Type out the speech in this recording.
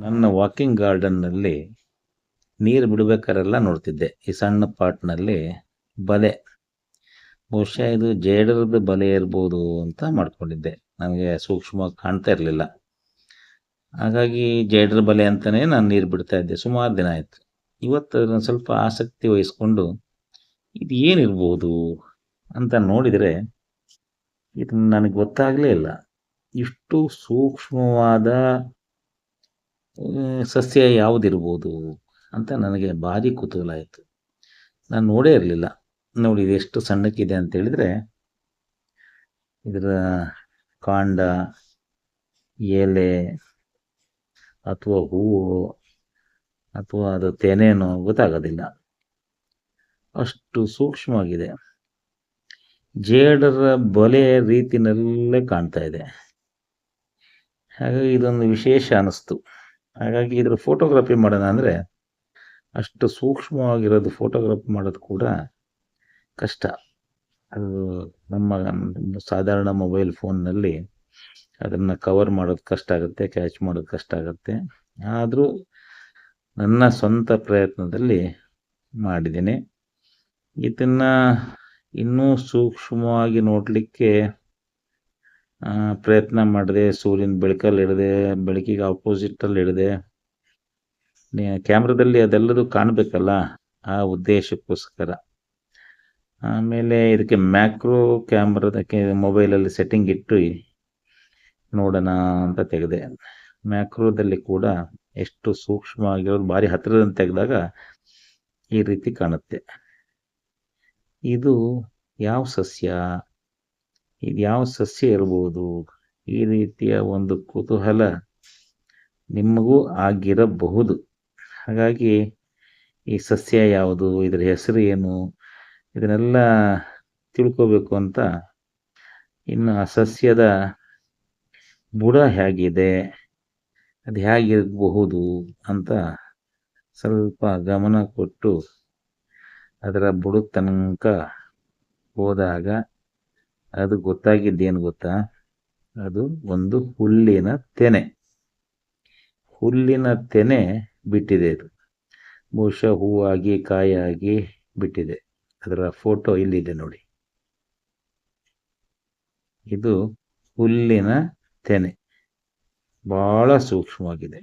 ನನ್ನ ವಾಕಿಂಗ್ ಗಾರ್ಡನ್ನಲ್ಲಿ ನೀರು ಬಿಡಬೇಕಾರೆಲ್ಲ ನೋಡ್ತಿದ್ದೆ. ಈ ಸಣ್ಣ ಪಾಟ್ನಲ್ಲಿ ಬಲೆ, ಬಹುಶಃ ಇದು ಜೇಡರದ ಬಲೆ ಇರ್ಬೋದು ಅಂತ ಮಾಡ್ಕೊಂಡಿದ್ದೆ. ನನಗೆ ಸೂಕ್ಷ್ಮವಾಗಿ ಕಾಣ್ತಾ ಇರಲಿಲ್ಲ. ಹಾಗಾಗಿ ಜೇಡರ ಬಲೆ ಅಂತಲೇ ನಾನು ನೀರು ಬಿಡ್ತಾ ಇದ್ದೆ. ಸುಮಾರು ದಿನ ಆಯಿತು. ಇವತ್ತು ನಾನು ಸ್ವಲ್ಪ ಆಸಕ್ತಿ ವಹಿಸ್ಕೊಂಡು ಇದು ಏನಿರ್ಬೋದು ಅಂತ ನೋಡಿದರೆ ಇದು ನನಗೆ ಗೊತ್ತಾಗಲೇ ಇಲ್ಲ. ಇಷ್ಟು ಸೂಕ್ಷ್ಮವಾದ ಸಸ್ಯ ಯಾವುದಿರ್ಬೋದು ಅಂತ ನನಗೆ ಭಾರಿ ಕುತೂಹಲ ಆಯಿತು. ನಾನು ನೋಡೇ ಇರಲಿಲ್ಲ. ನೋಡಿ ಇದು ಎಷ್ಟು ಸಣ್ಣಕ್ಕಿದೆ ಅಂತ ಹೇಳಿದರೆ, ಇದರ ಕಾಂಡ, ಎಲೆ ಅಥವಾ ಹೂವು ಅಥವಾ ಅದು ತೆನೆನೋ ಗೊತ್ತಾಗೋದಿಲ್ಲ, ಅಷ್ಟು ಸೂಕ್ಷ್ಮವಾಗಿದೆ. ಜೇಡರ ಬಲೆ ರೀತಿನಲ್ಲೇ ಕಾಣ್ತಾ ಇದೆ. ಹಾಗಾಗಿ ಇದೊಂದು ವಿಶೇಷ ಅನ್ನಿಸ್ತು. ಹಾಗಾಗಿ ಇದರ ಫೋಟೋಗ್ರಫಿ ಮಾಡೋಣ ಅಂದರೆ ಅಷ್ಟು ಸೂಕ್ಷ್ಮವಾಗಿರೋದು ಫೋಟೋಗ್ರಫಿ ಮಾಡೋದು ಕೂಡ ಕಷ್ಟ. ಅದು ನಮ್ಮ ಸಾಧಾರಣ ಮೊಬೈಲ್ ಫೋನ್ನಲ್ಲಿ ಅದನ್ನು ಕವರ್ ಮಾಡೋದು ಕಷ್ಟ ಆಗುತ್ತೆ, ಕ್ಯಾಚ್ ಮಾಡೋದು ಕಷ್ಟ ಆಗುತ್ತೆ. ಆದರೂ ನನ್ನ ಸ್ವಂತ ಪ್ರಯತ್ನದಲ್ಲಿ ಮಾಡಿದ್ದೀನಿ. ಇದನ್ನು ಇನ್ನೂ ಸೂಕ್ಷ್ಮವಾಗಿ ನೋಡಲಿಕ್ಕೆ ಪ್ರಯತ್ನ ಮಾಡಿದೆ. ಸೂರ್ಯನ ಬೆಳಕಲ್ಲಿ ಹಿಡಿದೆ, ಬೆಳಕಿಗೆ ಆಪೋಸಿಟಲ್ಲಿ ಹಿಡಿದೆ. ಕ್ಯಾಮ್ರಾದಲ್ಲಿ ಅದೆಲ್ಲದೂ ಕಾಣಬೇಕಲ್ಲ, ಆ ಉದ್ದೇಶಕ್ಕೋಸ್ಕರ. ಆಮೇಲೆ ಇದಕ್ಕೆ ಮ್ಯಾಕ್ರೋ ಕ್ಯಾಮ್ರಾದಕ್ಕೆ ಮೊಬೈಲಲ್ಲಿ ಸೆಟ್ಟಿಂಗ್ ಇಟ್ಟು ನೋಡೋಣ ಅಂತ ತೆಗೆದೆ. ಮ್ಯಾಕ್ರೋದಲ್ಲಿ ಕೂಡ ಎಷ್ಟು ಸೂಕ್ಷ್ಮವಾಗಿರೋದು, ಭಾರಿ ಹತ್ತಿರದಿಂದ ತೆಗೆದಾಗ ಈ ರೀತಿ ಕಾಣುತ್ತೆ. ಇದು ಯಾವ ಸಸ್ಯ, ಇದು ಯಾವ ಸಸ್ಯ ಇರ್ಬೋದು? ಈ ರೀತಿಯ ಒಂದು ಕುತೂಹಲ ನಿಮಗೂ ಆಗಿರಬಹುದು. ಹಾಗಾಗಿ ಈ ಸಸ್ಯ ಯಾವುದು, ಇದರ ಹೆಸರು ಏನು, ಇದನ್ನೆಲ್ಲ ತಿಳ್ಕೋಬೇಕು ಅಂತ, ಇನ್ನು ಆ ಸಸ್ಯದ ಬುಡ ಹೇಗಿದೆ, ಅದು ಹೇಗಿರಬಹುದು ಅಂತ ಸ್ವಲ್ಪ ಗಮನ ಕೊಟ್ಟು ಅದರ ಬುಡದ ತನಕ ಹೋದಾಗ ಅದು ಗೊತ್ತಾಗಿದ್ದೇನು ಗೊತ್ತಾ? ಅದು ಒಂದು ಹುಲ್ಲಿನ ತೆನೆ. ಹುಲ್ಲಿನ ತೆನೆ ಬಿಟ್ಟಿದೆ. ಇದು ಬಹುಶಃ ಹೂವಾಗಿ ಕಾಯಾಗಿ ಬಿಟ್ಟಿದೆ. ಅದರ ಫೋಟೋ ಇಲ್ಲಿದೆ ನೋಡಿ. ಇದು ಹುಲ್ಲಿನ ತೆನೆ, ಬಹಳ ಸೂಕ್ಷ್ಮವಾಗಿದೆ.